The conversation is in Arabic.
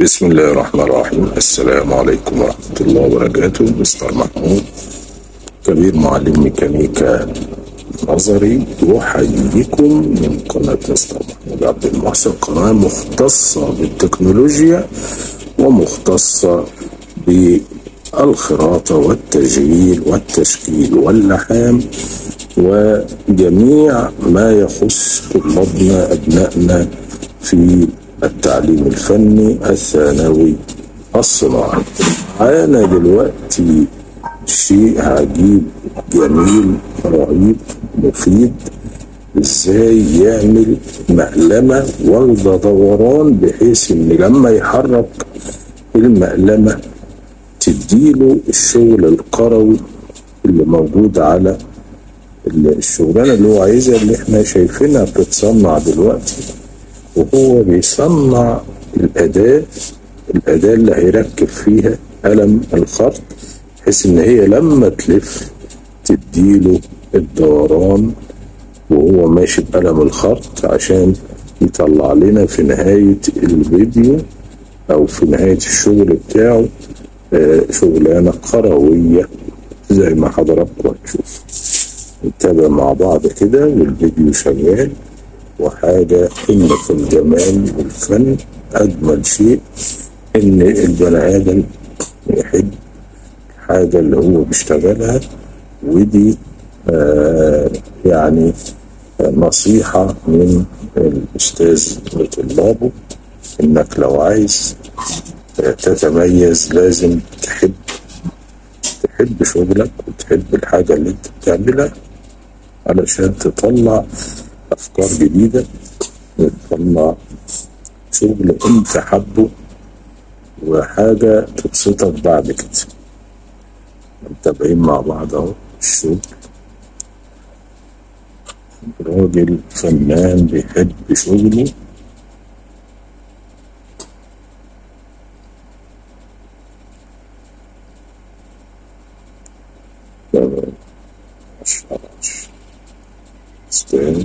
بسم الله الرحمن الرحيم. السلام عليكم ورحمة الله وبركاته. مستر محمود كبير معلم ميكانيكا نظري يحييكم من قناة مستر محمود عبد المحسن، قناة مختصة بالتكنولوجيا ومختصة بالخراطة والتجهيل والتشكيل واللحام وجميع ما يخص طلابنا أبنائنا في التعليم الفني الثانوي الصناعي. معانا دلوقتي شيء عجيب جميل رهيب مفيد، ازاي يعمل مقلمة واخدة دوران بحيث ان لما يحرك المقلمة تديله الشغل الكروي اللي موجود على الشغلانة اللي هو عايزها، اللي احنا شايفينها بتتصنع دلوقتي. وهو بيصنع الأداة اللي هيركب فيها قلم الخرط، بحيث إن هي لما تلف تديله الدوران وهو ماشي بقلم الخرط، عشان يطلع لنا في نهاية الفيديو أو في نهاية الشغل بتاعه شغلانة كروية زي ما حضراتكم هتشوفوا. نتابع مع بعض كده والفيديو شغال. وحاجة إن في الجمال والفن أجمل شيء إن البني آدم يحب الحاجة اللي هو بيشتغلها. ودي يعني نصيحة من الأستاذ لطلابه، إنك لو عايز تتميز لازم تحب شغلك وتحب الحاجة اللي انت بتعملها، علشان تطلع أفكار جديدة وتطلع شغل انت حبه وحاجة تبسطك بعد كده. متابعين مع بعض اهو الشغل. راجل فنان بيحب شغله. استاذ